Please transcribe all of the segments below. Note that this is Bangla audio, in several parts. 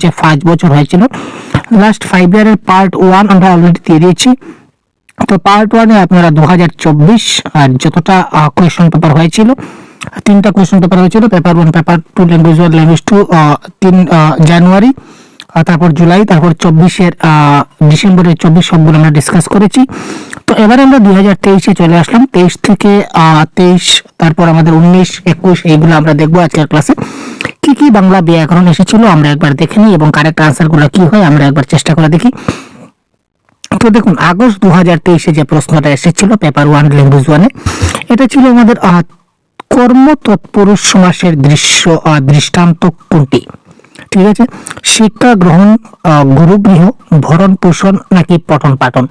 যে 5 বছর হয়েছিল, লাস্ট 5 ইয়ারের পার্ট 1 আমরা অলরেডি দিয়ে দিয়েছি। তো পার্ট 1-এ আপনারা 2024 আর যতটা কোয়েশ্চন পেপার হয়েছিল, 3টা কোয়েশ্চন পেপার হয়েছিল, পেপার 1, পেপার 2 ল্যাঙ্গুয়েজ 1, ল্যাঙ্গুয়েজ 2 3 জানুয়ারি, তারপর জুলাই, তারপর 24-এর ডিসেম্বরের 24 সবগুলো আমরা ডিসকাস করেছি। তো এবারে আমরা 2023-এ চলে আসলাম। 23 থেকে 23, তারপর আমাদের 19, 21 এইগুলো আমরা দেখবো আজকের ক্লাসে। কি কি বাংলা ব্যাকরণ এসেছিল আমরা একবার দেখে নিই এবং কারেক্ট আনসারগুলো কি হয় আমরা একবার চেষ্টা করে দেখি। তো দেখুন, আগস্ট 2023-এ যে প্রশ্নটা এসেছিল পেপার 1 ল্যাঙ্গুয়েজ 1-এ, এটা ছিল আমাদের কর্ম তৎপুরুষ সমাসের দৃষ্টান্ত কোনটি? ঠিক আছে, শিক্ষা গ্রহণ, গুরুগৃহ, ভরণ পোষণ নাকি পঠন পাঠন?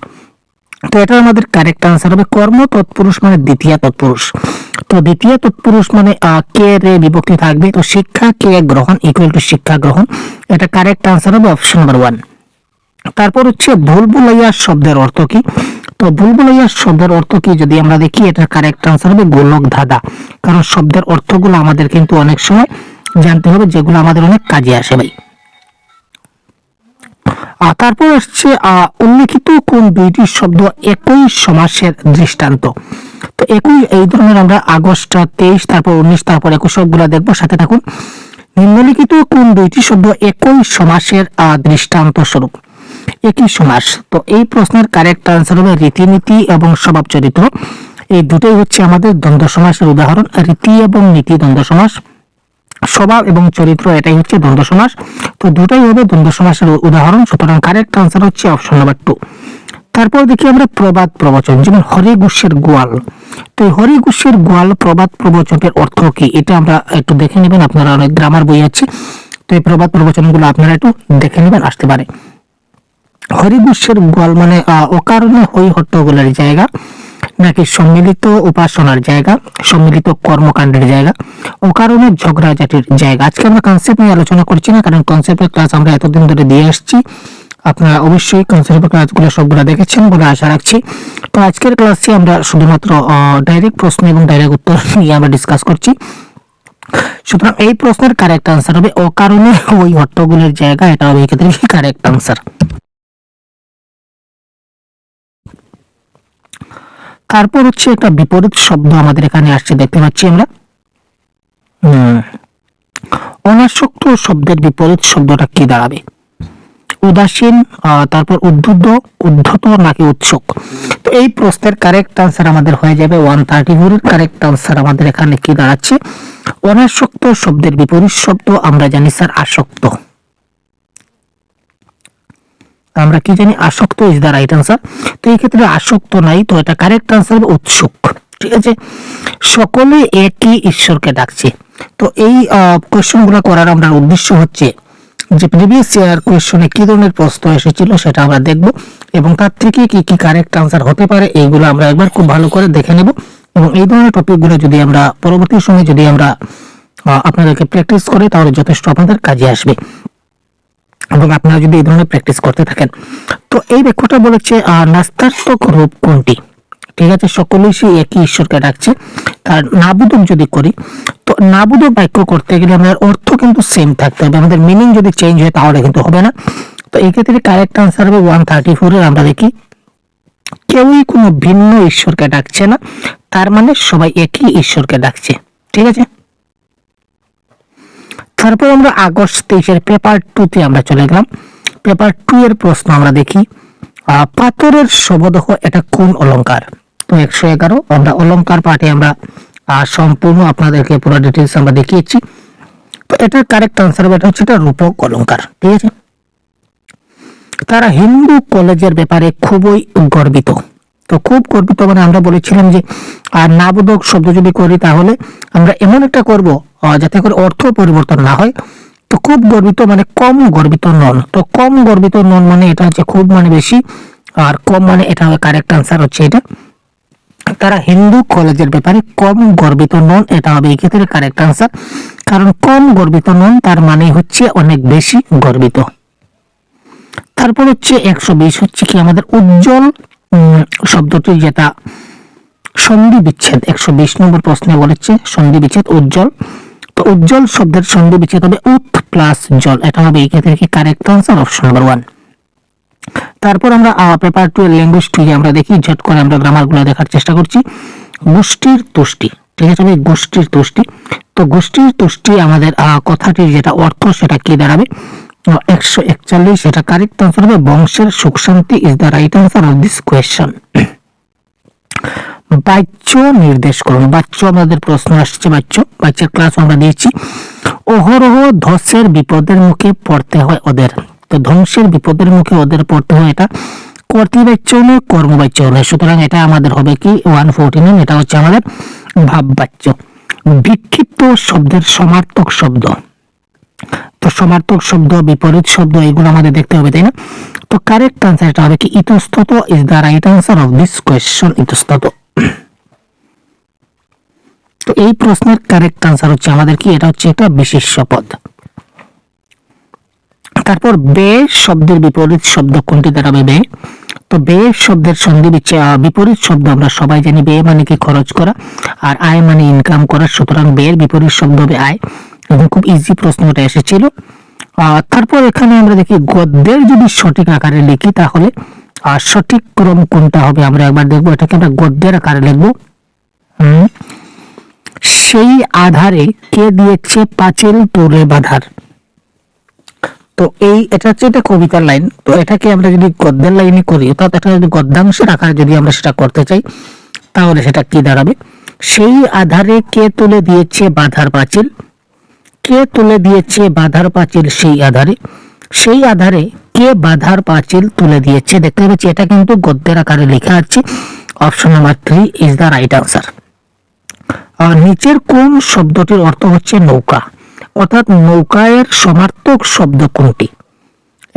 তো এটা আমাদের কারেক্ট আনসার হবে কর্ম তৎপুরুষ মানে দ্বিতীয় তৎপুরুষ। তো দ্বিতীয় তৎপুরুষ মানে কে রে বিভক্তি থাকবে, তো শিক্ষা কে গ্রহণ ইকুয়াল টু শিক্ষা গ্রহণ, এটা কারেক্ট আনসার হবে অপশন নাম্বার 1। তারপর হচ্ছে ভুলভুলাইয়া শব্দের অর্থ কি? তো ভুলভুলাইয়া শব্দের অর্থ কি যদি আমরা দেখি, এটা কারেক্ট আনসার হবে গোলক ধাঁধা। কারণ শব্দের অর্থগুলো আমাদের কিন্তু অনেক সময় জানতে হবে, যেগুলো আমাদের অনেক কাজে আসে ভাই। তারপর আসছে উল্লেখিত কোন দুইটি শব্দ একই সমাসের দৃষ্টান্ত? তো একই এই ধরনের আমরা আগস্ট 23, তারপর 19, তারপর 21 সবগুলো দেখবো, সাথে থাকুন। নিম্নলিখিত কোন দুইটি শব্দ একই সমাসের দৃষ্টান্ত স্বরূপ? একই সমাস, তো এই প্রশ্নের কারেক্ট আনসার হবে রীতিনীতি এবং স্বভাব চরিত্র। এই দুটোই হচ্ছে আমাদের দ্বন্দ্ব সমাসের উদাহরণ। রীতি এবং নীতি দ্বন্দ্ব সমাস, স্বভাব এবং চরিত্র এটাই হচ্ছে দ্বন্দ্ব সমাস। তো দুটোই হবে দ্বন্দ্ব সমাসের উদাহরণ, সুতরাং কারেক্ট আনসার হচ্ছে অপশন নাম্বার 2। তারপর দেখি আমরা প্রবাদ প্রবচন, যেমন হরিঘোষের গোয়াল। তো হরিঘোষের গোয়াল প্রবাদ প্রবচনের অর্থ কি, এটা আমরা একটু দেখে নেবেন। আপনারা অনেক গ্রামার বই আছে, তো এই প্রবাদ প্রবচনগুলো আপনারা একটু দেখে নেবেন, আসতে পারে। হরিঘোষের গোয়াল মানে অকারণে হই হট্টগোলের জায়গা, নাকি সম্মিলিত উপাসনার জায়গা, সম্মিলিত কর্মকাণ্ডের জায়গা, অকারণে ঝগড়াঝাটির জায়গা? আজকে আমরা কনসেপ্ট নিয়ে আলোচনা করছি না, কারণ কনসেপ্টের ক্লাস আমরা এতদিন ধরে দিয়ে আসছি। আপনারা অবশ্যই কনসেপ্টের ক্লাসগুলো সবগুলো দেখেছেন বলে আশা রাখছি। তো আজকের ক্লাসে আমরা শুধুমাত্র ডাইরেক্ট প্রশ্ন এবং ডাইরেক্ট উত্তর নিয়ে আমরা ডিসকাস করছি। সুতরাং এই প্রশ্নের কারেক্ট আনসার হবে অকারণে ওই হট্টগোলের জায়গা, এটা হবে এক্ষেত্রে কারেক্ট আনসার। তারপর হচ্ছে একটা বিপরীত শব্দ আমাদের এখানে আসছে, দেখতে পাচ্ছি আমরা। অনাসক্ত শব্দের বিপরীত শব্দটা কি দাঁড়াবে? উদাসীন, তারপর উদ্ধত নাকি উৎসুক? তো এই প্রশ্নের কারেক্ট আনসার আমাদের হয়ে যাবে 134 এর কারেক্ট আনসার আমাদের এখানে কি দাঁড়াচ্ছে? অনাসক্ত শব্দের বিপরীত শব্দ আমরা জানি স্যার আসক্ত। আমরা কি জানি? আসক্ত ইজ দ্য রাইট আনসার। তো এই ক্ষেত্রে আসক্ত নাই, তো এটা কারেক্ট আনসার হবে উৎসুক। ঠিক আছে, সকলে একই ঈশ্বরকে ডাকছে। তো এই কোয়েশ্চনগুলো করার আমরা উদ্দেশ্য হচ্ছে যে প্রিভিয়াস ইয়ার কোয়েশ্চনে কি ধরনের প্রশ্ন এসেছিল সেটা আমরা দেখব, এবং তার থেকে কি কি কারেক্ট আনসার হতে পারে এইগুলো আমরা একবার খুব ভালো করে দেখে নেব। এবং এই ধরনের টপিকগুলো যদি আমরা পরবর্তী সময়ে যদি আমরা আপনাদেরকে প্র্যাকটিস করি, তাহলে যথেষ্ট আপনাদের কাজে আসবে, এবং আপনারা যদি এই ধরনের প্র্যাকটিস করতে থাকেন। তো এই ব্যাখ্যাটা বলেছে নাস্তাত্মক রূপ কোনটি? ঠিক আছে, সকলেই সে একই ঈশ্বরকে ডাকছে। আর নাবোধক যদি করি, তো নাবোধক বাক্য করতে গেলে আমাদের অর্থ কিন্তু সেম থাকতে হবে, আমাদের মিনিং যদি চেঞ্জ হয় তাহলে কিন্তু হবে না। তো এই ক্ষেত্রে কারেক্ট আনসার হবে 134 এর। আমরা দেখি কেউই কোনো ভিন্ন ঈশ্বরকে ডাকছে না, তার মানে সবাই একই ঈশ্বরকে ডাকছে। ঠিক আছে, তারপর আমরা আগস্ট 23 এর পেপার 2 তে আমরা চলে গেলাম। পেপার 2 এর প্রশ্ন আমরা দেখি, পাথরের শবদহ এটা কোন অলংকার? তো 111 আমরা অলংকার পাঠে আমরা সম্পূর্ণ আপনাদেরকে পুরো ডিটেইলস আমরা দেখিয়েছি। তো এটার কারেক্ট আনসার হবে, এটা হচ্ছে এটা রূপক অলংকার। ঠিক আছে, তারা হিন্দু কলেজের ব্যাপারে খুবই গর্বিত। তো খুব গর্বিত মানে আমরা বলেছিলাম যে নাবোধক শব্দ যদি করি তাহলে আমরা এমন একটা করব যাতে করে অর্থ পরিবর্তন না হয়। তো খুব গর্বিত মানে কম গর্বিত নন। তো কম গর্বিত নন মানে এটা হচ্ছে খুব মানে বেশি, আর কম মানে এটা হবে কারেক্ট আনসার হচ্ছে এটা। তারা হিন্দু কলেজের ব্যাপারে কম গর্বিত নন, এটা হবে এই ক্ষেত্রে কারেক্ট আনসার। কারণ কম গর্বিত নন তার মানে হচ্ছে অনেক বেশি গর্বিত। তারপর হচ্ছে 120 হচ্ছে কি আমাদের উজ্জ্বল শব্দটি, যেটা সন্ধি বিচ্ছেদ। 120 নম্বর প্রশ্নে বলেছে সন্ধি বিচ্ছেদ উজ্জ্বল। তো উজ্জ্বল শব্দের সন্ধি বিচ্ছেদ হবে উৎ প্লাস জল, এটা হবে এই ক্ষেত্রে কি কারেক্ট আনসার অপশন নাম্বার 1। তারপর আমরা পেপার 2 এর ল্যাঙ্গুয়েজ 2 আমরা দেখি, ঝট করে আমরা গ্রামার গুলো দেখার চেষ্টা করছি। গোষ্ঠীর তুষ্টি, ঠিক আছে ভাই, গোষ্ঠীর তুষ্টি। তো গোষ্ঠীর তুষ্টি আমাদের কথাটির যেটা অর্থ সেটা কি দাঁড়াবে 141, এটা কারেক্ট আনসার হবে বংশের সুখ শান্তি is the right answer of this question. বাচ্য নির্দেশ করুন, বাচ্য আমাদের প্রশ্ন আসছে, বাচ্চার ক্লাস আমরা দিয়েছি। অহরহ ধ্বংসের বিপদের মুখে পড়তে হয় ওদের, তো ধ্বংসের বিপদের মুখে ওদের পড়তে হয়, এটা কর্তৃবাচ্য নয় কর্মবাচ্য নয়, সুতরাং এটা আমাদের হবে কি 149, এটা হচ্ছে আমাদের ভাব বাচ্য। বিক্ষিপ্ত শব্দের সমার্থক শব্দ, তো সমার্থক শব্দ বিপরীত শব্দ এগুলো আমাদের দেখতে হবে, তাই না? তো কারেক্ট আনসার এটা হবে কি ইতস্তত is the right answer of this question, ইতস্তত। তো এই প্রশ্নের কারেক্ট আনসার হচ্ছে আমাদের কি, এটা হচ্ছে একটা বিশেষ্য পদ। তারপর বে শব্দের বিপরীত শব্দ কোনটি দাঁড়াবে বে? তো বে শব্দের সন্ধি বিপরীত শব্দ আমরা সবাই জানি, বে মানে কি খরচ করা, আর আয় মানে ইনকাম করা, সুতরাং বে এর বিপরীত শব্দ হবে আয়, এবং খুব ইজি প্রশ্ন এটা এসেছিল। তারপর এখানে আমরা দেখি গদ্যের যদি সঠিক আকারে লিখি তাহলে সঠিক ক্রম কোনটা হবে আমরা একবার দেখবো, এটাকে আমরা গদ্যের আকারে লিখবো। সেই আধারে কে দিয়েছে পাঁচিল তোরে বাঁধার, তো এটা হচ্ছে একটা কবিতার লাইন, তো এটাকে আমরা যদি গদ্যের লাইনে করি, অর্থাৎ এটা যদি গদ্যাংশের আকারে যদি আমরা সেটা করতে চাই তাহলে সেটা কি দাঁড়াবে, সেই আধারে কে তুলে দিয়েছে বাঁধার পাঁচিল, কে তুলে দিয়েছে বাঁধার পাঁচিল সেই আধারে, সেই আধারে কে বাঁধার পাঁচিল তুলে দিয়েছে, দেখতে পাচ্ছি এটা কিন্তু গদ্যের আকারে লেখা আছে, option number 3 is the right answer. নিচের কোন শব্দটির অর্থ হচ্ছে নৌকা, অর্থাৎ নৌকায়ের সমার্থক শব্দ কোনটি?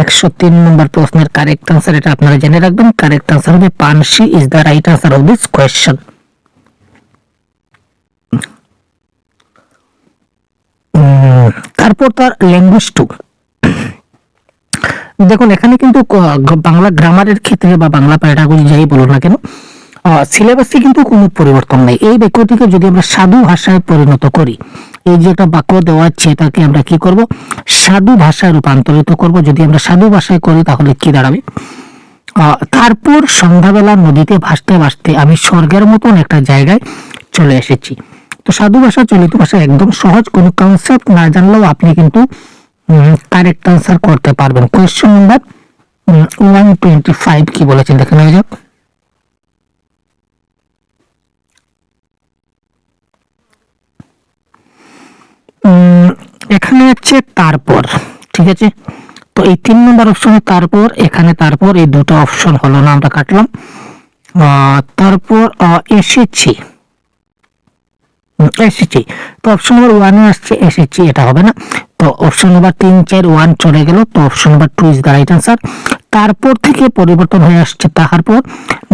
103 নম্বর প্রশ্নের কারেক্ট আনসার, এটা আপনারা জেনে রাখবেন, কারেক্ট আনসার হবে পানসি is the right answer of this question. তারপর তার ল্যাঙ্গুয়েজ 2, দেখুন এখানে কিন্তু বাংলা গ্রামারের ক্ষেত্রে বা বাংলা প্যারাগুলি যাই বলো না কেন সিলেবাসে কিন্তু কোনো পরিবর্তন নাই। এই বাক্যটিকে যদি আমরা সাধু ভাষায় পরিণত করি, এই যে একটা বাক্য দেওয়া আছে এটাকে আমরা কি করব, সাধু ভাষায় রূপান্তরিত করব। যদি আমরা সাধু ভাষায় করি তাহলে কি দাঁড়াবে, তারপর সন্ধ্যাবেলা নদীতে ভাসতে ভাসতে আমি স্বর্গের মতন একটা জায়গায় চলে এসেছি। তো সাধু ভাষা চলিত ভাষা একদম সহজ, কোনো কনসেপ্ট না জানলেও আপনি কিন্তু কারেক্ট আনসার করতে পারবেন। কোয়েশ্চন নাম্বার 125 কি বলেছেন দেখে নেওয়া যাক। এখানে হচ্ছে তারপর, ঠিক আছে, তো এই 3 নম্বর অপশনে তারপর, এখানে তারপর, এই দুটো অপশন হলো না, আমরা কাটলাম। তারপর এসেছি, তো অপশন নাম্বার 1 এ আসছে এসেছি, এটা হবে না, তো অপশন নাম্বার 3, 4, 1 চলে গেল, তো option number 2 is the right answer. তারপর থেকে পরিবর্তন হয়ে আসছে তাহার পর,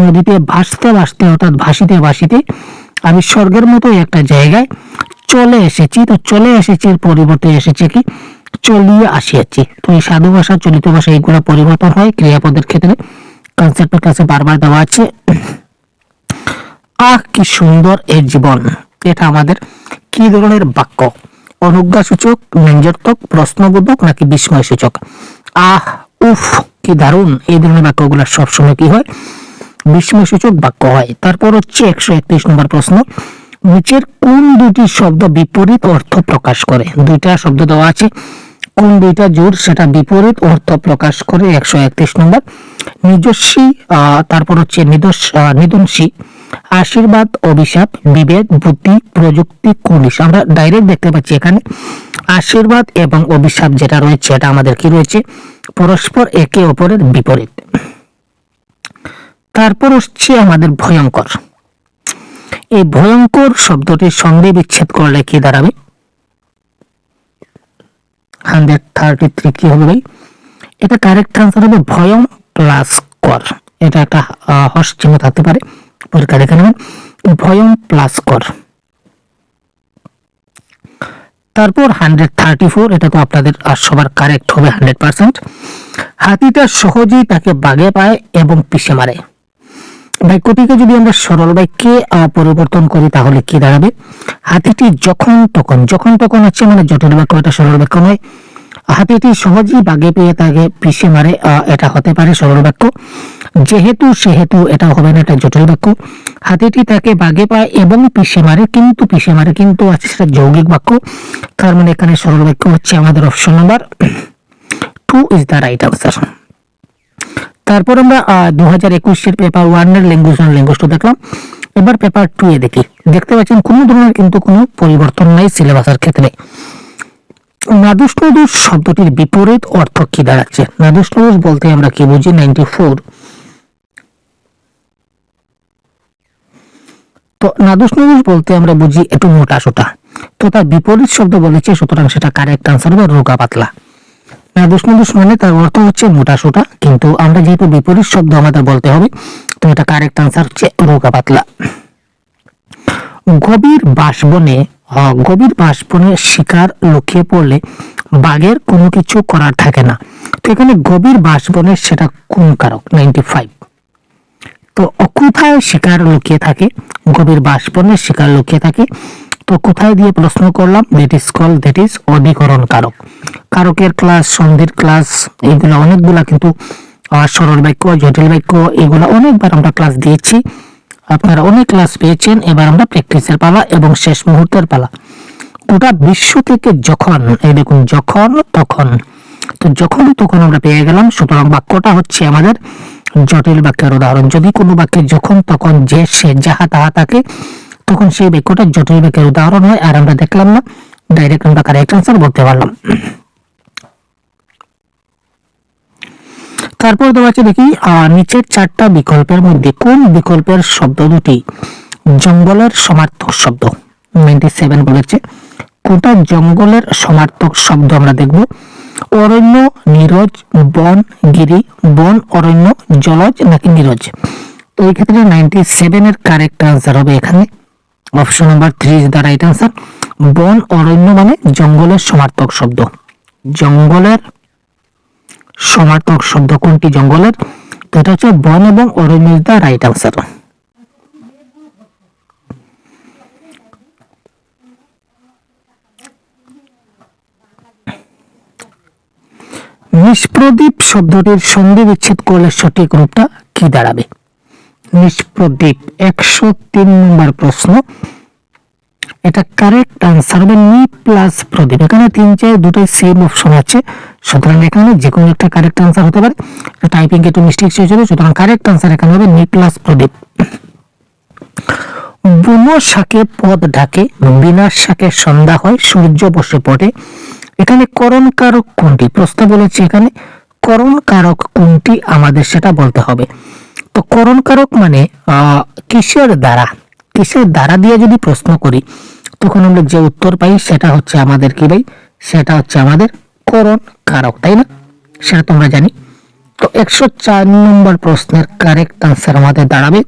নদীতে ভাসতে ভাসতে অর্থাৎ ভাসিতে ভাসিতে আমি স্বর্গের মতো একটা জায়গায় চলে এসেছি। তো চলে এসেছি এর পরিবর্তে এসেছে কি চলিয়ে আসিয়াছি। তো এই সাধু ভাষা চলিত ভাষা এইগুলো পরিবর্তন হয় ক্রিয়াপদের ক্ষেত্রে, কনসেপ্টের কাছে বারবার দেওয়া আছে। আহ কি সুন্দর এর জীবন, এটা আমাদের কি ধরনের বাক্য, অনুজ্ঞাসূচক, ব্যঞ্জনার্থক, প্রশ্নবোধক নাকি বিস্ময় সূচক? আহ উফ কি দারুণ, এই ধরনের বাক্যগুলো সবসময় কি হয়, বিস্ময় সূচক বাক্য হয়। তারপর হচ্ছে 131 নম্বর প্রশ্ন, নিচের কোন দুটি শব্দ বিপরীত অর্থ প্রকাশ করে? দুইটা শব্দ দেওয়া আছে, কোন দুইটা জোড় সেটা বিপরীত অর্থ প্রকাশ করে? 131 নম্বর, নিজস্বী, তারপর হচ্ছে নিদর্শী, আশীর্বাদ, অভিশাপ, বিবেক, বুদ্ধি, প্রযুক্তি, কুলিশ। আমরা ডাইরেক্ট দেখতে পাচ্ছি এখানে আশীর্বাদ এবং অভিশাপ যেটা রয়েছে এটা আমাদের কি রয়েছে, পরস্পর একে অপরের বিপরীত। তারপর হচ্ছে আমাদের ভয়ঙ্কর, এই ভয়ঙ্কর শব্দটির সন্ধি বিচ্ছেদ করলে কি দাঁড়াবে? 133 কি হবে ভাই? এটা কারেক্ট আনসার হবে ভয়ং প্লাস কর, এটা একটা হর্ষ চিহ্ন থাকতে পারে, পরীক্ষা দেখে নেবেন, ভয়ং প্লাস কর। তারপর 134, এটা তো আপনাদের সবার কারেক্ট হবে 100%। হাতিটা সহজেই তাকে বাগে পায় এবং পিষে মারে, বাক্যটিকে যদি আমরা সরল বাক্যে পরিবর্তন করি তাহলে কি দাঁড়াবে? হাতিটি যখন তখন, যখন তখন হচ্ছে মানে জটিল বাক্য, এটা সরল বাক্য নয়। হাতিটি সহজেই বাগে পেয়ে তাকে পিষে মারে, এটা হতে পারে সরল বাক্য। যেহেতু সেহেতু, এটা হবে না, এটা জটিল বাক্য। হাতিটি তাকে বাগে পায় এবং পিষে মারে, কিন্তু পিষে মারে কিন্তু আছে, সেটা যৌগিক বাক্য। তার মানে এখানে সরল বাক্য হচ্ছে আমাদের option number 2 is the right answer. তারপর আমরা 2021 পেপার 1 এর ল্যাঙ্গুয়েজ 1 ল্যাঙ্গুয়েজ 2 দেখলাম। এবার পেপার 2 এ দেখি। দেখতে পাচ্ছেন কোনো ধরনের কিন্তু কোনো পরিবর্তন নাই সিলেবাসের ক্ষেত্রে। নাদুস শব্দটির বিপরীত অর্থ কি দাঁড়াচ্ছে? নাদুস বলতে আমরা কি বুঝি? 94। তো নাদুস বলতে আমরা বুঝি একটু মোটা সোটা, তো তার বিপরীত শব্দ বলেছে, সুতরাং সেটা কারেক্ট আনসার হবে রোগা পাতলা। নাদুস মানে তার অর্থ হচ্ছে মোটা সোটা, কিন্তু আমরা যেহেতু বিপরীত শব্দ আমাদের বলতে হবে, তো এটা কারেক্ট আনসার হচ্ছে রোগা পাতলা। গভীর বাঁশবনে শিকার লুকিয়ে পড়লে বাঘের কোনো কিছু করার থাকে না। তো এখানে গভীর বাঁশবনে, সেটা কোন কারক? 95। তো কোথায় শিকার লুকিয়ে থাকে? গভীর বাঁশবনে শিকার লুকিয়ে থাকে। তো কোথায় দিয়ে প্রশ্ন করলাম? দ্যাট ইজ অধিকরণ কারক। কারকের ক্লাস, সন্ধির ক্লাস, এইগুলা অনেকগুলা কিন্তু সরল বাক্য, জটিল বাক্য, এগুলা অনেকবার আমরা ক্লাস দিয়েছি, আপনারা অনেক ক্লাস পেয়েছেন। এবার আমরা প্র্যাকটিসের পালা এবং শেষ মুহূর্তের পালা। গোটা বিশ্ব থেকে যখন, এই দেখুন, যখন তখন, তো যখন তখন আমরা পেয়ে গেলাম, সুতরাং বাক্যটা হচ্ছে আমাদের জটিল বাক্যের উদাহরণ। যদি কোনো বাক্যে যখন তখন যে সে যাহা তাহা থাকে, তখন সেই বাক্যটা জটিল বাক্যের উদাহরণ হয়। আর আমরা দেখলাম না, ডাইরেক্ট আমরা কারেক্ট আনসার বলতে পারলাম। তারপর দেওয়া আছে দেখি, নিচের 4টা বিকল্পের মধ্যে কোন বিকল্পের শব্দ দুটি জঙ্গলের সমার্থক শব্দ? 97 বলেছে। কোনটা জঙ্গলের সমার্থক শব্দ আমরা দেখব? অরণ্য, নীরজ, বন, গিরি, বন, অরণ্য, জলজ নাকি নীরজ? তো এই ক্ষেত্রে 97 এর কারেক্ট আনসার হবে এখানে option number 3 is the right answer. বন, অরণ্য মানে জঙ্গলের সমার্থক শব্দ। জঙ্গলের সমার্থক শব্দ কোনটি জঙ্গলের? তো এটা হচ্ছে বন এবং অরণ্য ইজ দ্য রাইট আনসার। নিষ্প্রদীপ শব্দটির সন্ধি বিচ্ছেদ করলে সঠিক রূপটা কি দাঁড়াবে? নিষ্প্রদীপ 103 নম্বর প্রশ্ন। এটা কারেক্ট আনসার হবে নি প্লাস প্রদীপ। এখানে 3, 4 দুটোই সেম অপশন আছে, সুতরাং এখানে যে কোনো একটা কারেক্ট আনসার হতে পারে। টাইপিং একটু মিস্টেক হয়েছিল, সুতরাং কারেক্ট আনসার এখানে হবে নি প্লাস প্রদীপ। বুনো শাকে পদ ঢাকে, বিনাশ শাকে সন্ধ্যা হয়, সূর্য বসে পড়ে। এখানে করণ কারক কোনটি? প্রশ্ন বলেছে এখানে করণ কারক কোনটি, আমাদের সেটা বলতে হবে। তো করণ কারক মানে কিসের দ্বারা, কিসের দ্বারা দিয়ে যদি প্রশ্ন করি, তখন আমরা যে উত্তর পাই সেটা হচ্ছে আমাদের কি ভাই? সেটা হচ্ছে আমাদের করণ কারক, তাই না? সেটা তোমরা জানি। তো 104 নম্বর প্রশ্নের কারেক্ট আনসার আমাদের দাঁড়াবে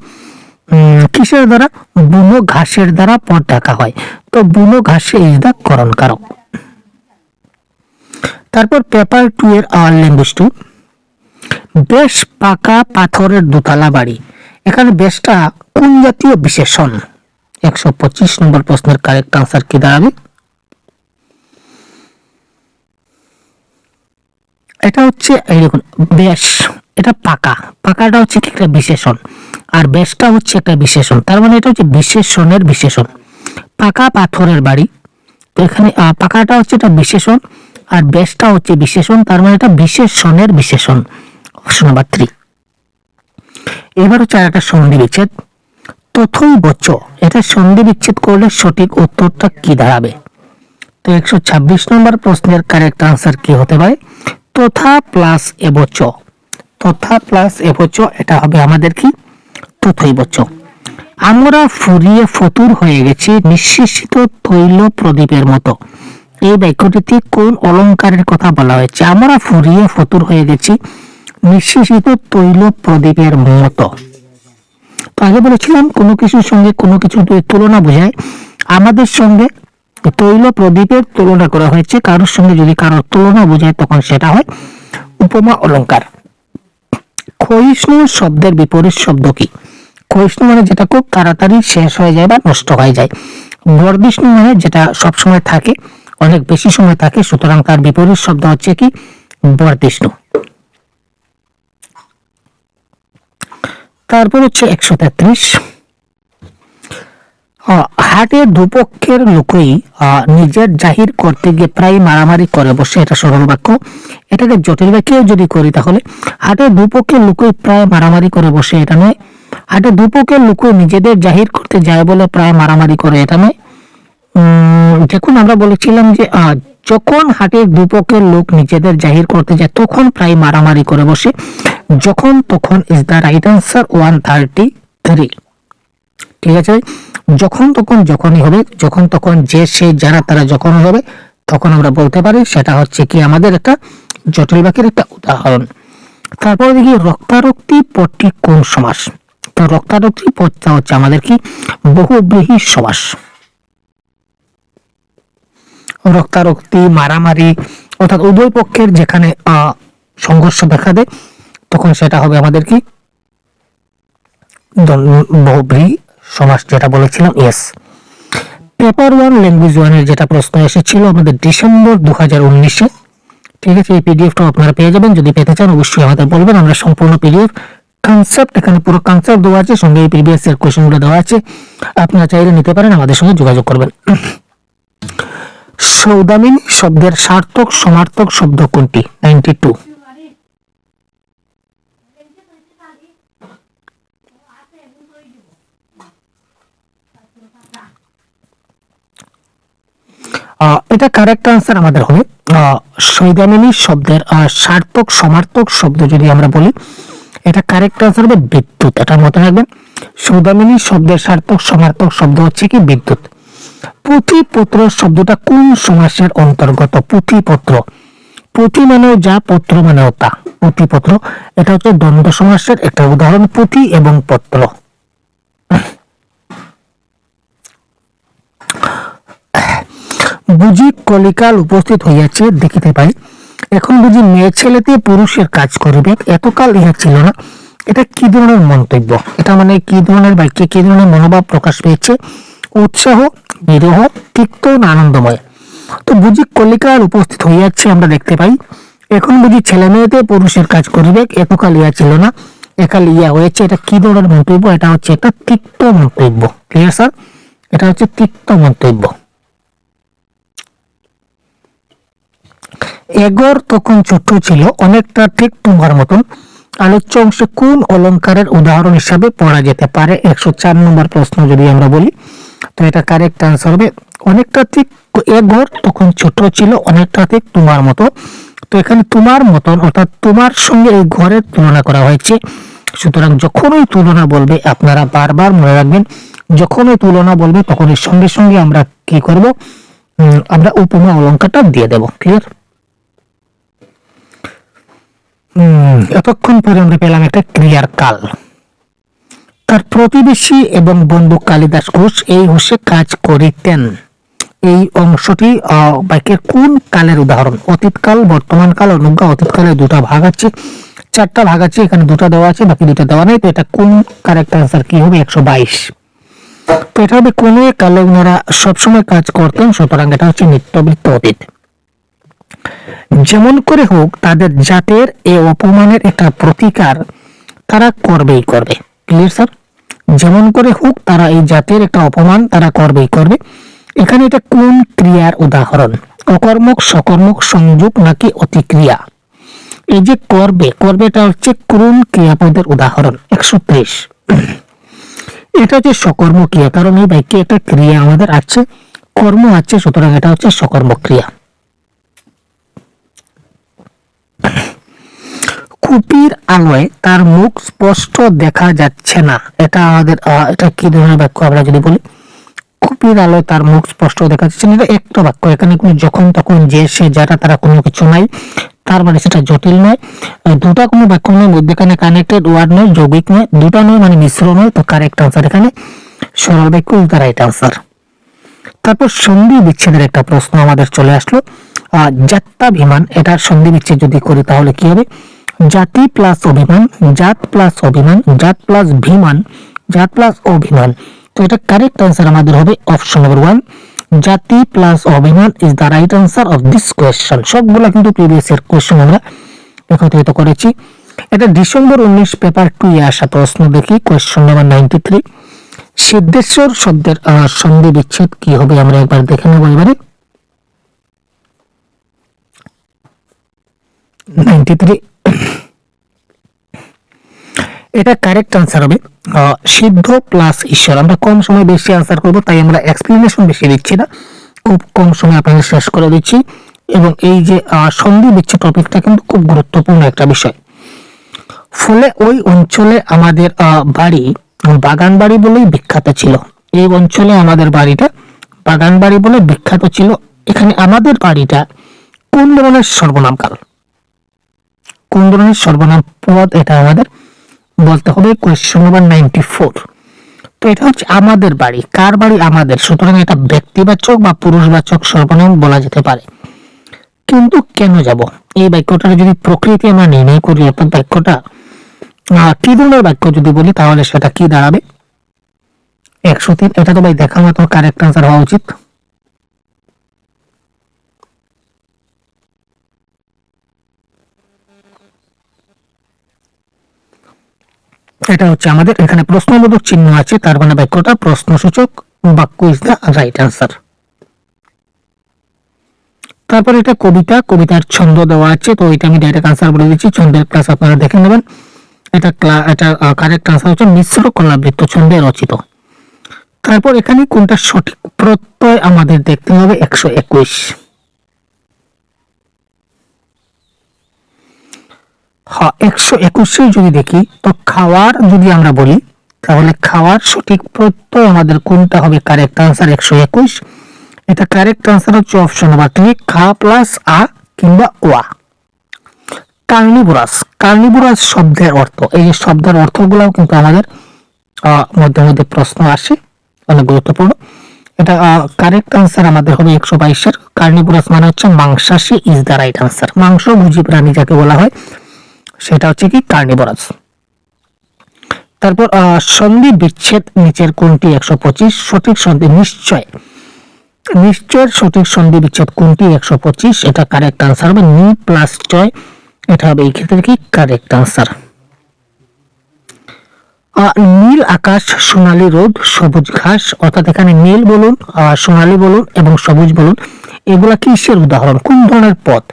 কিসের দ্বারা? বুনো ঘাসের দ্বারা পথ ঢাকা হয়। তো বুনো ঘাসে ইজ দা করণ কারক। তারপর পেপার 2 এর ল্যাঙ্গুয়েজ 2, বেশ পাকা পাথরের দোতলা বাড়ি। এখানে বেশটা কোন জাতীয় বিশেষণ? 125 নম্বর প্রশ্নের কারেক্ট আনসার কি দাঁড়াবে? এটা হচ্ছে এই দেখুন, বেশ, এটা পাকা, পাকাটা হচ্ছে একটা বিশেষণ, আর বেশটা হচ্ছে একটা বিশেষণ। তার মানে এটা হচ্ছে বিশেষণের বিশেষণ। পাকা পাথরের বাড়ি, তো এখানে পাকাটা হচ্ছে এটা বিশেষণ, আর বেশটা হচ্ছে বিশেষণ, তার মানে এটা বিশেষণের বিশেষণ। Option number 3। এবার হচ্ছে একটা সন্ধি বিচ্ছেদ, তথৈবচ, এটা সন্ধি বিচ্ছেদ করলে সঠিক উত্তরটা কি দাঁড়াবে? তো 126 নম্বর প্রশ্নের কারেক্ট আনসার কি হতে পারে? তথা প্লাস এবচ, তথা প্লাস এবচ, এটা হবে আমাদের কি? তথৈবচ। আমরা ফুরিয়ে ফতুর হয়ে গেছি নিঃশেষিত তৈল প্রদীপের মতো। এই বাক্যটিতে কোন অলংকারের কথা বলা হয়েছে? আমরা ফুরিয়ে ফতুর হয়ে গেছি নিঃশেষিত তৈল প্রদীপের মতো। তো আগে বলেছিলাম কোনো কিছুর সঙ্গে কোনো কিছু তুলনা বোঝায়। আমাদের সঙ্গে তৈল প্রদীপের তুলনা করা হয়েছে, কারোর সঙ্গে যদি কারোর তুলনা বোঝায় তখন সেটা হয় উপমা অলংকার। ক্ষয়িষ্ণু শব্দের বিপরীত শব্দ কি? ক্ষয়িষ্ণু মানে যেটা খুব তাড়াতাড়ি শেষ হয়ে যায় বা নষ্ট হয়ে যায়। বর্ধিষ্ণু মানে যেটা সবসময় থাকে, অনেক বেশি সময় থাকে, সুতরাং তার বিপরীত শব্দ হচ্ছে কি বর্ধিষ্ণু। তারপর হচ্ছে 133, হাটের দুপক্ষের লোকই নিজের জাহির করতে গিয়ে প্রায় মারামারি করে বসে, এটা সরল বাক্য। এটাকে জটিল বাক্যেও যদি করি তাহলে হাটের দুপক্ষের লোকই প্রায় মারামারি করে বসে, এটা নয়। হাটের দুপক্ষের লোকই নিজেদের জাহির করতে যায় বলে প্রায় মারামারি করে, এটা নয়। দেখুন আমরা বলেছিলাম যে যখন হাটের দুপক্ষের লোক নিজেদের জাহির করতে যায় তখন প্রায় মারামারি করে বসে, যখন তখন ইজ দ্য রাইট আনসার 133। ঠিক আছে, যখন তখন যখনই হবে, যখন তখন যে সে যারা তারা যখন হবে তখন আমরা বলতে পারি, সেটা হচ্ছে কি আমাদের একটা জটিল বাক্যের একটা উদাহরণ। তারপরে দেখি রক্তারক্তি পদটি কোন সমাস। তো রক্তারক্তি পদটা হচ্ছে আমাদের কি বহুব্রীহি সমাস। রক্তারক্তি মারামারি অর্থাৎ উভয় পক্ষের যেখানে সংঘর্ষ দেখা দেয় তখন সেটা হবে আমাদের কি বহুব্রীহি সমাস, যেটা বলেছিলাম। ইয়েস, পেপার 1 ল্যাঙ্গুয়েজ 1 এর যেটা প্রশ্ন এসেছিল আমাদের ডিসেম্বর 2019-এ। ঠিক আছে, এই পিডিএফটা আপনারা পেয়ে যাবেন। যদি পেতে চান অবশ্যই আমাদের বলবেন, আমরা সম্পূর্ণ পিডিএফ কনসেপ্ট, এখানে পুরো কনসেপ্ট দেওয়া আছে, সঙ্গে এই প্রিভিয়াস এর কোশ্চেনগুলো দেওয়া আছে, আপনারা চাইলে নিতে পারেন, আমাদের সঙ্গে যোগাযোগ করবেন। সৌদামিনী শব্দের সার্থক সমার্থক শব্দ কোনটি? 92। এটা কারেক্ট আনসার আমাদের হবে সৌদামিনী শব্দের সার্থক সমার্থক শব্দ যদি আমরা বলি, এটা কারেক্ট আনসার হবে বিদ্যুৎ। এটা মনে রাখবেন, সৌদামিনী শব্দের সার্থক সমার্থক শব্দ হচ্ছে কি বিদ্যুৎ। পুঁথিপত্র শব্দটা কোন সমাসের অন্তর্গত? পুঁথিপত্র, পুঁথি মানেও যা, পত্র মানেও তা। পুঁথিপত্র এটা হচ্ছে দ্বন্দ্ব সমাসের একটা উদাহরণ, পুঁথি এবং পত্র। বুঝি কলিকাল উপস্থিত হইয়াছে দেখিতে পাই, এখন বুঝি মেয়ে ছেলেতে পুরুষের কাজ করিবে, এতকাল ইহা ছিল না। এটা কি ধরনের মন্তব্য? এটা মানে কি ধরনের বাক্যে কি ধরনের মনোভাব প্রকাশ পেয়েছে? উৎসাহ, বিরহ, তিক্ত না আনন্দময়? তো বুঝি কলিকাল উপস্থিত হইয়াছে আমরা দেখতে পাই, এখন বুঝি ছেলে মেয়েতে পুরুষের কাজ করিবে, এতকাল ইহা ছিল না, একাল ইয়া হয়েছে। এটা কি ধরনের মন্তব্য? এটা হচ্ছে একটা তিক্ত মন্তব্য। Clear sir? এটা হচ্ছে তিক্ত মন্তব্য। এগর তখন ছোট ছিল, অনেকটা ঠিক তোমার মতন, আলোচ্য অংশে কোন অলংকারের উদাহরণ হিসাবে পড়া যেতে পারে? 104 নম্বর প্রশ্ন যদি আমরা বলি, তো এটা কারেক্ট আনসার হবে অনেকটা ঠিক। এগর তখন ছোট ছিল, অনেকটা ঠিক তোমার মতো। তো এখানে তোমার মতন অর্থাৎ তোমার সঙ্গে এই ঘরের তুলনা করা হয়েছে, সুতরাং যখনই তুলনা বলবে আপনারা বারবার মনে রাখবেন, যখনই তুলনা বলবে তখন এর সঙ্গে সঙ্গে আমরা কি করব? আমরা উপমা অলংকারটা দিয়ে দেব। ক্লিয়ার? এতক্ষণ পরে আমরা পেলাম একটা ক্রিয়ার কাল। তার প্রতিবেশী এবং বন্ধু কালিদাস ঘোষ এই হোসে কাজ করিতেন। এই অংশটি বাক্যের কোন কালের উদাহরণ? অতীতকাল, বর্তমান কাল, অনুজ্ঞা। অতীতকালে দুটা ভাগ আছে, চারটা ভাগ আছে, এখানে দুটা দেওয়া আছে, বাকি দুটা দেওয়া নেই। তো এটা কোন কারেক্ট আনসার কি হবে? 122। তো এটা হবে কোন কালে ওনারা সবসময় কাজ করতেন, সুতরাং এটা হচ্ছে নিত্যবৃত্ত অতীত। যেমন করে হোক তাদের জাতের এ অপমানের একটা প্রতিকার তারা করবেই করবে। Clear sir? যেমন করে হোক তারা এই জাতের একটা অপমান তারা করবেই করবে। এখানে এটা কোন ক্রিয়ার উদাহরণ? অকর্মক, সকর্মক, সংযোগ নাকি অতিক্রিয়া? এই যে করবে, করবেটা হচ্ছে কোন ক্রিয়াপদের উদাহরণ? 130। এটা হচ্ছে সকর্ম ক্রিয়া, কারণ এই বাক্যে একটা ক্রিয়া আমাদের আছে, কর্ম আছে, সুতরাং এটা হচ্ছে সকর্ম ক্রিয়া। কুপির আলোয় তার মুখ স্পষ্ট দেখা যাচ্ছে না, এটা আমাদের এটা কি ধরনের বাক্য আমরা যদি বলি? কুপির আলোয় তার মুখ স্পষ্ট দেখা যাচ্ছে না, এটা একটা বাক্য। এখানে কোনো যখন তখন যে সে যারা তারা কোনো কিছু নাই, তার মানে সেটা জটিল নয়। দুটা কোনো বাক্য নয়, মধ্যখানে কানেক্টেড ওয়ার্ড নয়, যৌগিক নয়, দুটা নয় মানে মিশ্র নয়। তো কারেক্ট আনসার এখানে সরল বাক্য ইজ দ্য রাইট আনসার। তারপর সন্ধি বিচ্ছেদের একটা প্রশ্ন আমাদের চলে আসলো। জাত্যাভিমান, এটার সন্ধি বিচ্ছেদ যদি করি তাহলে কি হবে? জাতি প্লাস অভিমান, জাত প্লাস অভিমান, জাত প্লাস ভিমান জাত প্লাস অভিমান। তো এটা কারেক্ট আনসার আমাদের হবে অপশন নম্বর 1, জাতি প্লাস অভিমান is the right answer of this question. সবগুলা কিন্তু প্রিভিয়াস এর কোয়েশ্চন আমরা একত্রিত করেছি। এটা ডিসেম্বর 19 পেপার 2 এ আসা প্রশ্ন। দেখি কোয়েশ্চন নাম্বার 93, সিদ্ধেশ্বর শব্দের সন্ধি বিচ্ছেদ কি হবে আমরা একবার দেখে নেব। এবারে 93, এটা কারেক্ট আনসার হবে সিদ্ধ প্লাস ঈশ্বর। আমরা কম সময় বেশি আনসার করব, তাই আমরা এক্সপ্লেনেশন বেশি দিচ্ছি না, খুব কম সময় আপনাদের শেষ করে দিচ্ছি। এবং এই যে সন্ধি বিচ্ছেদ টপিকটা কিন্তু খুব গুরুত্বপূর্ণ একটা বিষয়। ফলে ওই অঞ্চলে আমাদের বাড়ি বাগান বাড়ি বলেই বিখ্যাত ছিল। এই অঞ্চলে আমাদের বাড়িটা বাগান বাড়ি বলে বিখ্যাত ছিল। এখানে আমাদের বাড়িটা কোন ধরনের সর্বনাম কাল, কোন ধরনের সর্বনাম পদ, এটা আমাদের বলতে হবে। কোয়েশ্চন নাম্বার 94, তো এটা হচ্ছে আমাদের বাড়ি। কার বাড়ি? আমাদের। সুতরাং এটা ব্যক্তিবাচক বা পুরুষবাচক সর্বনাম বলা যেতে পারে। কিন্তু কেন যাব, এই বাক্যটার যদি প্রকৃতি আমরা নির্ণয় করি, অর্থাৎ বাক্যটা কি ধরনের বাক্য যদি বলি, তাহলে সেটা কি দাঁড়াবে? 103, এটা তো ভাই দেখা মতো কারেক্ট আনসার হওয়া উচিত। এটা হচ্ছে আমাদের এখানে প্রশ্নবোধক চিহ্ন আছে, তার মানে বাক্যটা প্রশ্নসূচক বাক্য ইজ দ্য রাইট আনসার। তারপর এটা কবিতা, কবিতার ছন্দ দেওয়া আছে, তো এটা আমি ডাইরেক্ট আনসার বলে দিচ্ছি। ছন্দের ক্লাস আপনারা দেখে নেবেন। এটা কারেক্ট আনসার হচ্ছে মিশ্র কলাবৃত্ত ছন্দে রচিত। তারপর এখানে কোনটা সঠিক প্রত্যয় আমাদের দেখতে হবে। 121, হ্যাঁ 121 যদি দেখি, তো খাওয়ার যদি আমরা বলি, তাহলে খাওয়ার সঠিক প্রত্যয় আমাদের কোনটা হবে? Correct answer 121। এটা কারেক্ট আনসার হচ্ছে অপশন নাম্বার 3, খা প্লাস আ কিংবা ওয়া। কার্নিভোরাস, কার্নিভোরাস শব্দের অর্থ, এই যে শব্দের অর্থগুলোও কিন্তু আমাদের মধ্যে মধ্যে প্রশ্ন আসে, অনেক গুরুত্বপূর্ণ। এটা কারেক্ট আনসার আমাদের হবে 122-এর। কার্নিভোরাস মানে হচ্ছে মাংসাশী ইজ দ্য রাইট আনসার। মাংসভোজী প্রাণী যাকে বলা হয় সেটা হচ্ছে কি কার্নিভোরাস। তারপর সন্ধি বিচ্ছেদ নিচের কোনটি? 125, সঠিক সন্ধি নিশ্চয়, নিশ্চয়ের সঠিক সন্ধি বিচ্ছেদ কোনটি? 125, এটা কারেক্ট আনসার হবে নি প্লাস চয়, এটা হবে এই ক্ষেত্রে কি কারেক্ট আনসার। নীল আকাশ, সোনালী রোদ, সবুজ ঘাস, অর্থাৎ এখানে নীল বলুন, সোনালী বলুন এবং সবুজ বলুন, এগুলা কিসের উদাহরণ, কোন ধরনের পদ?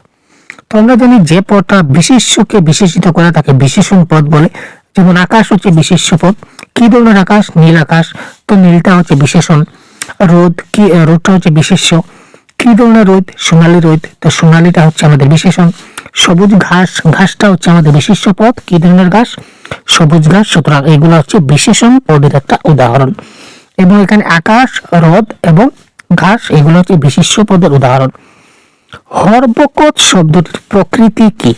তো আমরা জানি যে পদটা বিশেষ্যকে বিশেষিত করে তাকে বিশেষণ পদ বলে। যেমন আকাশ হচ্ছে বিশেষ্য পদ। কি ধরনের আকাশ? নীল আকাশ, তো নীলটা হচ্ছে বিশেষণ। রোদ, কি রোদটা হচ্ছে বিশেষ্য। কি ধরনের রোদ? সোনালী রোদ, তো সোনালীটা হচ্ছে আমাদের বিশেষণ। সবুজ ঘাস, ঘাসটা হচ্ছে আমাদের বিশেষ্য পদ। কি ধরনের ঘাস? সবুজ ঘাস। সুতরাং এগুলো হচ্ছে বিশেষণ পদের একটা উদাহরণ। এবং এখানে আকাশ, রোদ এবং ঘাস এগুলো হচ্ছে বিশেষ্য পদের উদাহরণ। হরবকত শব্দটির প্রকৃতি কি?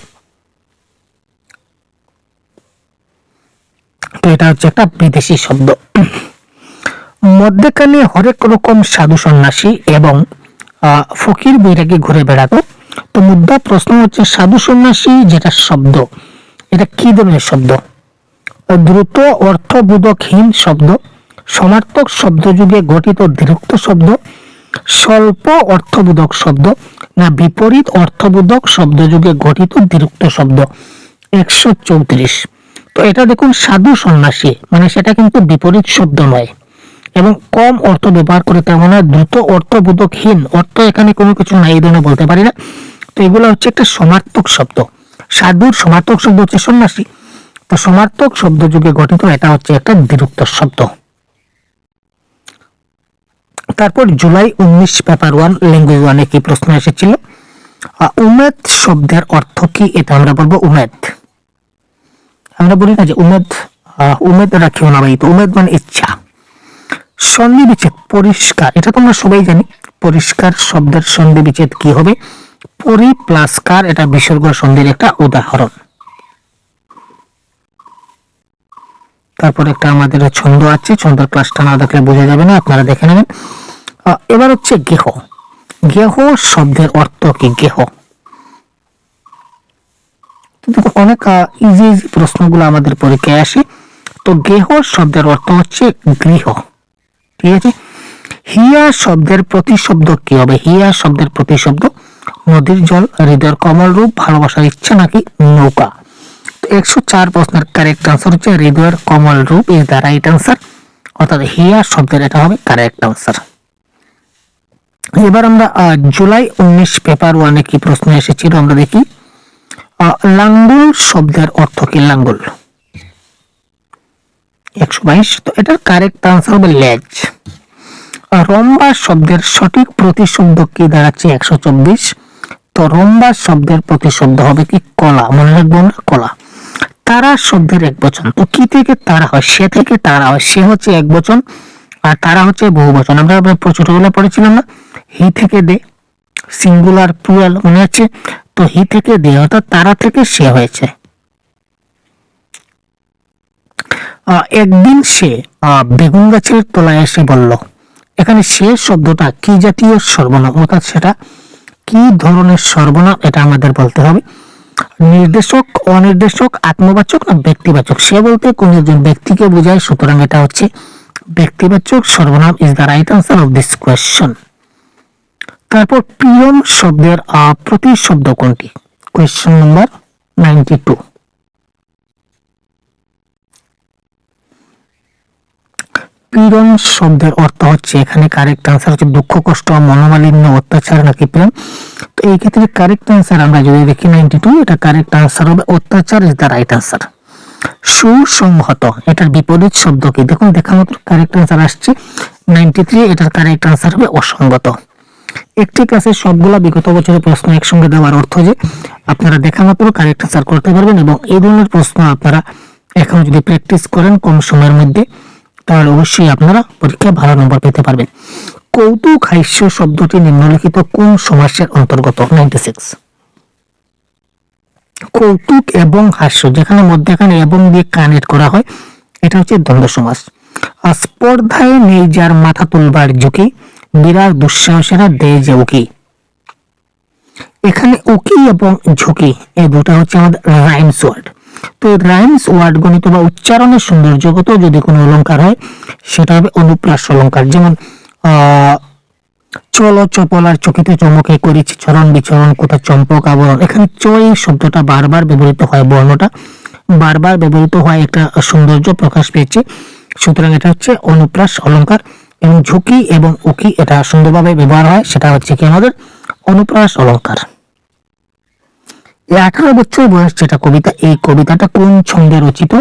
তো এটা হচ্ছে একটা বিদেশি শব্দ। মধ্যেখানে হরেক রকম সাধু সন্ন্যাসী এবং ফকির বৈরাগী ঘুরে বেড়াতো। তো মুদ্রা প্রশ্ন হচ্ছে সাধু সন্ন্যাসী যেটা শব্দ, এটা কি ধরনের শব্দ? দ্রুত অর্থবোধকহীন শব্দ, সমার্থক শব্দ যুগে গঠিত দ্বিরুক্ত শব্দ, স্বল্প অর্থবোধক শব্দ, না বিপরীত অর্থবোধক শব্দ যুগে গঠিত দ্বিরুক্ত শব্দ? 134, তো এটা দেখুন সাধু সন্ন্যাসী মানে সেটা কিন্তু বিপরীত শব্দ নয় এবং কম অর্থ ব্যবহার করে, তার মানে দ্রুত অর্থবোধকহীন, অর্থ এখানে কোনো কিছু নাই এই ধরনের বলতে পারি না। তো এগুলো হচ্ছে একটা সমার্থক শব্দ। সাধুর সমার্থক শব্দ হচ্ছে সন্ন্যাসী, তো সমার্থক শব্দ যুগে গঠিত, এটা হচ্ছে একটা দ্বিরুক্ত শব্দ। তারপর জুলাই 19 পেপার 1 ল্যাঙ্গুয়েজ 1 কি প্রশ্ন এসেছিল? উমেদ শব্দের অর্থ কি? এটা আমরা বলবো উমেদ। আমরা বলি না যে উমেদ, উমেদ রাখিও না ভাই, তো উমেদ মানে ইচ্ছা। সন্ধি বিচ্ছেদ পরিষ্কার, এটা তোমরা সবাই জানি। পরিষ্কার শব্দের সন্ধি বিচ্ছেদ কি হবে? পরি প্লাস কার, এটা বিসর্গ সন্ধির একটা উদাহরণ। তারপর একটা আমাদের ছন্দ আছে, ছন্দের ক্লাসটা না দেখলে বোঝা যাবে না, আপনারা দেখে নেবেন। এবার হচ্ছে গেহ, গেহ শব্দের অর্থ কি? গেহ, অনেক ইজি ইজি প্রশ্নগুলো আমাদের পরীক্ষায় আসে। তো গেহ শব্দের অর্থ হচ্ছে গৃহ, ঠিক আছে। হিয়া শব্দের প্রতিশব্দ কি হবে? হিয়া শব্দের প্রতিশব্দ নদীর জল, হৃদয়ের কমল রূপ, ভালোবাসার ইচ্ছা নাকি নৌকা। তো 104 প্রশ্নের কারেক্ট আনসার হচ্ছে হৃদয়ের কমল রূপ ইজ দ্য রাইট আনসার, অর্থাৎ হিয়া শব্দের এটা হবে কারেক্ট আনসার। এবার আমরা জুলাই 19 পেপার 1-এ কি প্রশ্ন এসেছিল আমরা দেখি। লাঙ্গল শব্দের অর্থ কি? লাঙ্গল 122, তো এটার কারেক্ট আনসার হবে লেজ। রম্বা শব্দের সঠিক প্রতিশব্দ কি দাঁড়াচ্ছে? 124, তো রম্বা শব্দের প্রতিশব্দ হবে কি? কলা, মনে রাখবো না, কলা। তারা শব্দের একবচন, তো কি থেকে তারা হয়? সে থেকে তারা হয়। সে হচ্ছে একবচন আর তারা হচ্ছে বহুবচন। আমরা ছোটবেলায় পড়েছিলাম না, হি থেকে দে, সিঙ্গুলার প্লুরাল, মনে আছে? তো হি থেকে দে অর্থাৎ তারা থেকে সে হয়েছে। একদিন সে বেগুন গাছের তলায় এসে বলল, এখানে সে শব্দটা কি জাতীয় সর্বনাম, অর্থাৎ সেটা কি ধরনের সর্বনাম এটা আমাদের বলতে হবে। নির্দেশক, অনির্দেশক, আত্মবাচক না ব্যক্তিবাচক? সে বলতে কোন একজন ব্যক্তিকে বোঝায়, সুতরাং এটা হচ্ছে ব্যক্তিবাচক সর্বনাম is the right answer of this question. তারপর প্রিয়ম শব্দের প্রতিশব্দ কোনটি? Question number 92। পীড়ন শব্দের অর্থ হচ্ছে, এখানে কারেক্ট আনসার হচ্ছে দুঃখ, কষ্ট, মনোমালিন্য, অত্যাচার নাকি প্রেম। তো এই ক্ষেত্রে কারেক্ট আনসার আমরা যদি দেখি 92, এটা কারেক্ট আনসার হবে অত্যাচার ইজ দ্য রাইট আনসার। সুসংহত এটার বিপরীত শব্দ কি? দেখুন দেখা মাত্র কারেক্ট আনসার আসছে 93, এটার কারেক্ট আনসার হবে অসঙ্গত। একটি ক্লাসের সবগুলা বিগত বছরের প্রশ্ন একসঙ্গে দেওয়ার অর্থ যে আপনারা দেখা মাত্র কারেক্ট আনসার করতে পারবেন, এবং এই ধরনের প্রশ্ন আপনারা এখন যদি প্র্যাকটিস করেন কম সময়ের মধ্যে, তাহলে অবশ্যই আপনারা পরীক্ষায় ভালো নম্বর পেতে পারবেন। কৌতুক হাস্য শব্দটি নিম্নলিখিত কোন সমাসের অন্তর্গত? 96। কৌতুক এবং হাস্য, যেখানে মধ্যখানে এবং দিয়ে কানেক্ট করা হয়, এটা হচ্ছে দ্বন্দ্ব সমাস। স্পর্ধায় নেই যার মাথা তুলবার ঝুঁকি, বিরাট দুঃসাহসেরা দেয় যে উকি। এখানে উকি এবং ঝুঁকি এই দুটা হচ্ছে আমাদের রাইমস ওয়ার্ড। তো রাইমস ওয়ার্ড গণিত বা উচ্চারণের সৌন্দর্যগত যদি কোনো অলংকার হয়, সেটা হবে অনুপ্রাস অলংকার। যেমন চলো চপলার চকিতে চমকে করেছি চরণ বিচরণ কোথা চম্পক আবরণ, এখানে চ এই শব্দটা বারবার ব্যবহৃত হয়, বর্ণটা বারবার ব্যবহৃত হয়, একটা সৌন্দর্য প্রকাশ পেয়েছে, সুতরাং এটা হচ্ছে অনুপ্রাস অলংকার। এবং ঝুঁকি এবং উকি এটা সুন্দরভাবে ব্যবহার হয়, সেটা হচ্ছে কি আমাদের অনুপ্রাস অলংকার। 18 বছর বয়স যেটা কবিতা, এই কবিতাটা কোন ছন্দে রচিত?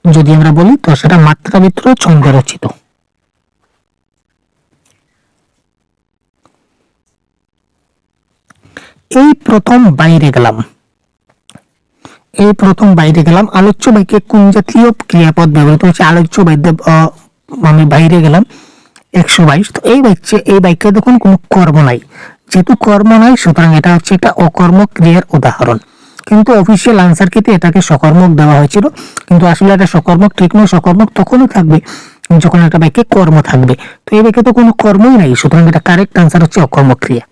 যদি আমরা বলি তো সেটা মাত্রাবৃত্ত ছন্দে রচিত। এই প্রথম বাইরে গেলাম, এই প্রথম বাইরে গেলাম আলোচ্য বাক্যে কোন জাতীয় ক্রিয়াপদ ব্যবহৃত হয়েছে? আলোচ্য বাক্যে আমি বাইরে গেলাম 122। তো এই বাক্যে দেখুন কোনো কর্ম নাই, যেহেতু কর্ম নাই সুতরাং এটা হচ্ছে একটা অকর্মক ক্রিয়ার উদাহরণ। কিন্তু অফিসিয়াল আনসার কিতে এটাকে সকর্মক দেওয়া হয়েছিল, কিন্তু আসলে এটা সকর্মক ঠিক নয়। সকর্মক তখনই থাকবে যখন একটা বাক্যে কর্ম থাকবে, তো এই বাক্যে তো কোনো কর্মই নাই, সুতরাং এটা কারেক্ট আনসার হচ্ছে অকর্মক ক্রিয়া।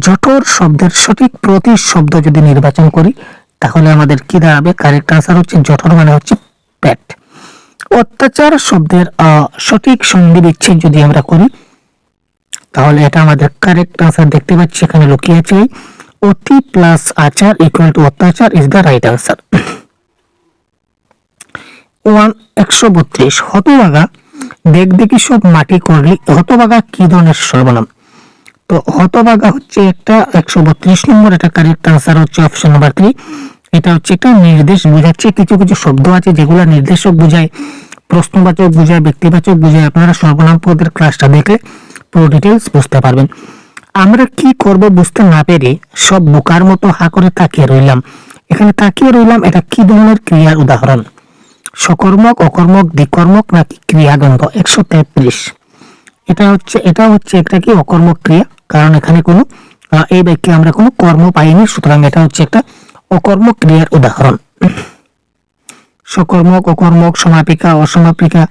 জঠর শব্দের সঠিক প্রতিশব্দ যদি নির্বাচন করি তাহলে আমাদের কি দাঁড়াবে? কারেক্ট আনসার হচ্ছে জঠর মানে হচ্ছে পেট। অত্যাচার শব্দের সঠিক সন্ধি বিচ্ছেদ যদি আমরা করি তাহলে এটা আমাদের কারেক্ট আনসার দেখতে পাচ্ছি, এখানে লুকিয়ে আছে অতি প্লাস আচার ইকুয়াল টু অত্যাচার ইজ দ্য রাইট আনসার। 132 হতভাগা দেখ দেখি সব মাটি করলি, হতভাগা কি ধরনের সর্বনাম? তো হতভাগা হচ্ছে একটা 132 নম্বর, এটা কারেক্ট আনসার হচ্ছে অপশন নাম্বার 3। এটা হচ্ছে একটা নির্দেশ বোঝাচ্ছে, কিছু কিছু শব্দ আছে যেগুলো নির্দেশক বোঝায়, প্রশ্নবাচক বোঝায়, ব্যক্তিবাচক বোঝায়। আপনারা সর্বনাম পদের ক্লাসটা দেখলে পুরো ডিটেলস বুঝতে পারবেন। আমরা কি করব বুঝতে না পেরে সব বোকার মতো হা করে তাকিয়ে রইলাম, এখানে তাকিয়ে রইলাম এটা কি ধরনের ক্রিয়ার উদাহরণ? সকর্মক, অকর্মক, দ্বিকর্মক নাকি ক্রিয়াদ্বন্দ্ব? 133। এটা হচ্ছে একটা কি অকর্মক ক্রিয়া, কারণ এখানে কোনো এই বাক্যে আমরা কোনো কর্ম পাইনি, সুতরাং এটা হচ্ছে একটা অকর্মক ক্রিয়ার উদাহরণ। সকর্মক, অকর্মক, সমাপিকা, অসমাপিকা,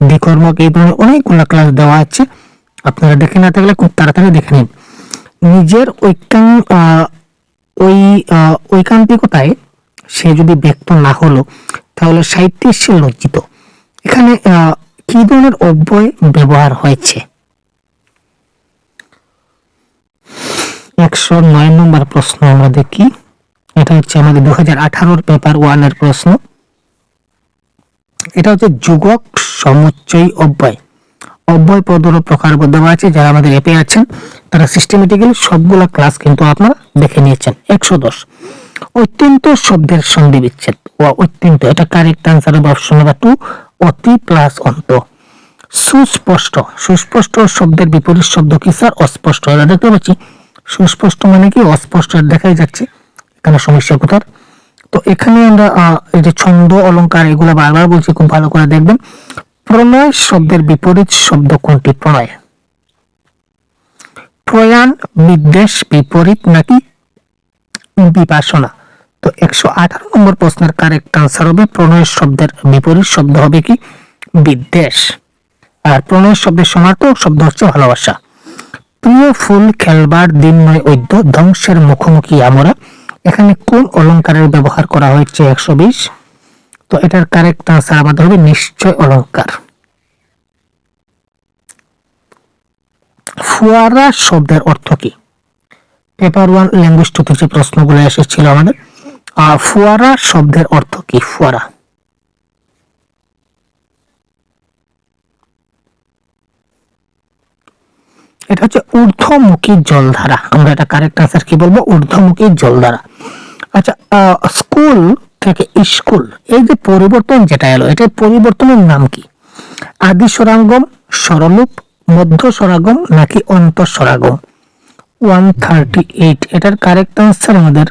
দ্বিকর্মক, এই ধরনের অনেকগুলো ক্লাস দেওয়া আছে, আপনারা দেখে না থাকলে খুব তাড়াতাড়ি দেখে নিন। নিজের ঐকান্তিকতায় সে যদি ব্যক্ত না হলো তাহলে সাহিত্যে সে লজ্জিত, এখানে কি ধরনের অব্যয় ব্যবহার হয়েছে? 109 নম্বর প্রশ্ন আমরা দেখি। এটা হচ্ছে আমাদের 2018 পেপার 1 এর প্রশ্ন। এটা হচ্ছে যুগক সমুচ্চয় অব্যয়। অব্যয় পদের প্রকার দেওয়া আছে। যারা আমাদের অ্যাপে আছেন তারা সিস্টেমেটিক্যালি সবগুলা ক্লাস কিন্তু আপনারা দেখে নিয়েছেন। 110 অত্যন্ত শব্দের সন্ধি বিচ্ছেদ। অত্যন্ত, এটা কারেক্ট আনসার হবে অপশন নাম্বার 2, অতি প্লাস অন্ত। সুস্পষ্ট, সুস্পষ্ট শব্দের বিপরীত শব্দ কি স্যার? অস্পষ্ট। এটা দেখতে পাচ্ছি সুস্পষ্ট মানে কি? অস্পষ্ট, দেখাই যাচ্ছে এখানে সমস্যা কোথায়। তো এখানে আমরা এই যে ছন্দ অলংকার এগুলো বারবার বলছি, খুব ভালো করে দেখবেন। প্রণয় শব্দের বিপরীত শব্দ কোনটি? প্রণয়। প্রয়াণ, বিদ্বেষ বিপরীত নাকি বিপাশনা? তো 118 নম্বর প্রশ্নের কারেক্ট আনসার হবে প্রণয় শব্দের বিপরীত শব্দ হবে কি? বিদ্বেষ। আর প্রণয় শব্দের সমার্থক শব্দ হচ্ছে ভালোবাসা। প্রিয় ফুল খেলবার দিন নয় অদ্য, ধ্বংসের মুখোমুখি আমরা। এখানে কোন অলংকারের ব্যবহার করা হয়েছে? 120। তো এটার কারেক্ট আনসার আমাদের হবে নিশ্চয় অলংকার। ফুয়ারা শব্দের অর্থ কি? পেপার 1 ল্যাঙ্গুয়েজ টু থেকে প্রশ্নগুলো এসেছিল আমাদের। ফুয়ারা শব্দের অর্থ কি? ফুয়ারা। এটা হচ্ছে ঊর্ধ্বমুখী জলধারা। আমরা এটা কারেক্ট আনসার কি বলবো? ঊর্ধ্বমুখী জলধারা। আচ্ছা, স্কুল থেকে স্কুল, এই যে পরিবর্তন যেটা এলো, এটার পরিবর্তনের নাম কি? আদি স্বরাঙ্গম, স্বরলূপ, মধ্য স্বরাগম নাকি অন্ত স্বরাগম? 138। এটার কারেক্ট আনসার আমাদের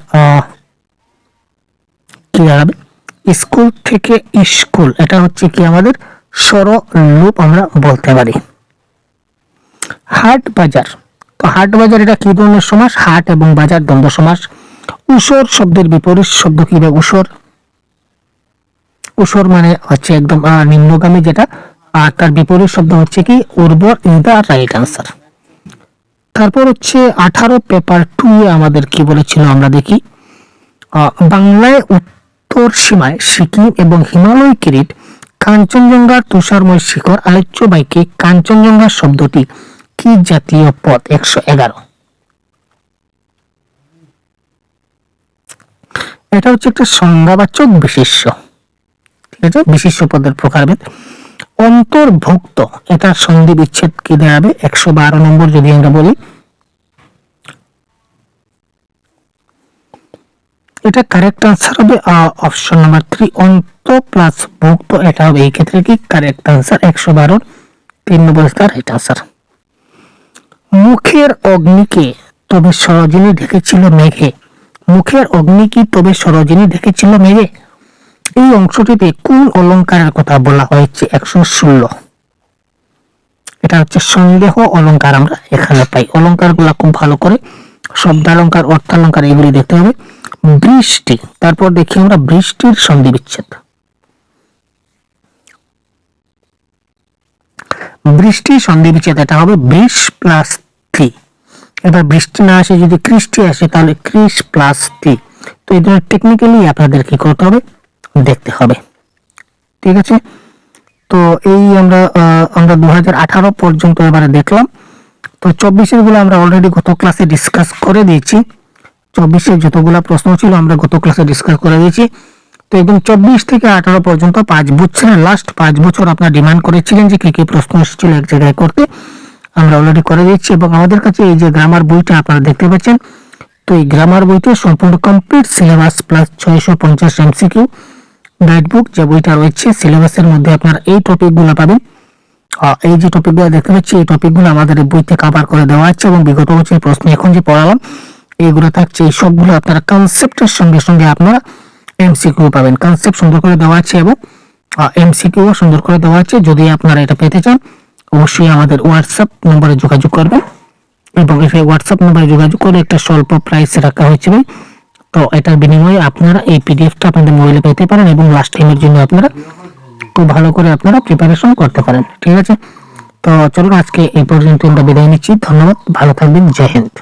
কি দাঁড়াবে? স্কুল থেকে স্কুল, এটা হচ্ছে কি আমাদের স্বরলূপ আমরা বলতে পারি। হাট বাজার, তো হাট বাজার এটা কি ধরনের সমাস? হাট এবং বাজার দ্বন্দ্ব সমাস। উসর শব্দের বিপরীত শব্দ কি? উসর। উসর মানে হচ্ছে একদম নিম্নগামী যেটা, আর তার বিপরীত শব্দ হচ্ছে কি? উর্বর। Is the right answer. তারপর হচ্ছে 18 পেপার 2 এ আমাদের কি বলেছিল আমরা দেখি। বাংলায় উত্তর সীমায় সিকিম এবং হিমালয় কিরিট, কাঞ্চনজঙ্ঘার তুষারময় শিখর, আলোচ্য বাক্যে কাঞ্চনজঙ্ঘা শব্দটি কি জাতীয় পদ? 111। এটা হচ্ছে একটা সংজ্ঞাবাচক বিশেষ্য, ঠিক আছে? বিশেষ্য পদের প্রকারভেদ। অন্তর্ভুক্ত, এটা সন্ধি বিচ্ছেদ কি দেখাবে? 112 নম্বর যদি আমরা বলি। এটা কারেক্ট আনসার হবে অপশন নাম্বার 3, অন্ত প্লাস ভুক্ত। এটা হবে এই ক্ষেত্রে কি কারেক্ট আনসার? 112 3 নম্বর রাইট আনসার। মুখের অগ্নিকে তবে সরোজিনী ঢেকেছিল মেঘে। মুখের অগ্নি কি তবে সরোজিনী ঢেকেছিল মেঘে? এই অংশটিতে কোন অলংকারের কথা বলা হয়েছে? 116। এটা হচ্ছে সন্দেহ অলংকার আমরা এখানে পাই। অলংকারগুলো খুব ভালো করে শব্দালংকার, অর্থালংকার এগুলি দেখতে হবে। বৃষ্টি, তারপর দেখি আমরা বৃষ্টির সন্ধি বিচ্ছেদ। বৃষ্টি সন্ধি বিচ্ছেদ এটা হবে বৃষ প্লাস তি। এবার বৃষ্টি না আসে, যদি কৃষ্টি আসে তাহলে কৃষ প্লাস তি। তো এই ধরনের টেকনিক্যালি আপনাদের কি করতে হবে? দেখতে হবে, ঠিক আছে? তো এই আমরা 2018 পর্যন্ত এবারে দেখলাম। তো 24 গুলো আমরা অলরেডি গত ক্লাসে ডিসকাস করে দিয়েছি। 24 যতগুলো প্রশ্ন ছিল আমরা গত ক্লাসে ডিসকাস করে দিয়েছি। তো একদম 24 থেকে 18 পর্যন্ত 5 বছরের লাস্ট 5 বছর আপনারা ডিমান্ড করেছিলেন যে কি কি প্রশ্ন এসেছিল এক জায়গায় করতে, আমরা অলরেডি করে দিচ্ছি। এবং আমাদের কাছে এই যে গ্রামার বইটা আপনারা দেখতে পাচ্ছেন, তো এই গ্রামার বইটা সম্পূর্ণ complete syllabus plus 650 MCQ guide book যে বইটা রয়েছে সিলেবাসের মধ্যে আপনারা এই টপিকগুলো পাবেন। এই যে টপিকগুলো দেখতে পাচ্ছি এই টপিকগুলো আমাদের এই বইতে কভার করে দেওয়া আছে এবং বিগত বছরের প্রশ্ন এখন যে পড়ালাম এইগুলো থাকছে। এই সবগুলো আপনারা কনসেপ্টের সঙ্গে সঙ্গে আপনারা এমসিকিউ পাবেন। কনসেপ্ট সুন্দর করে দেওয়া আছে এবং এমসিকিউ সুন্দর করে দেওয়া আছে। যদি আপনারা এটা পেতে চান অবশ্যই আমাদের হোয়াটসঅ্যাপ নম্বরে যোগাযোগ করবেন এবং এই হোয়াটসঅ্যাপ নম্বরে যোগাযোগ করে একটা স্বল্প প্রাইসে রাখা হয়েছে ভাই। তো এটার বিনিময়ে আপনারা এই পিডিএফটা আপনাদের মোবাইলে পেতে পারেন এবং লাস্ট টাইমের জন্য আপনারা খুব ভালো করে আপনারা প্রিপারেশন করতে পারেন, ঠিক আছে? তো চলুন আজকে এই পর্যন্ত আমরা বিদায় নিচ্ছি। ধন্যবাদ, ভালো থাকবেন, জয় হিন্দ।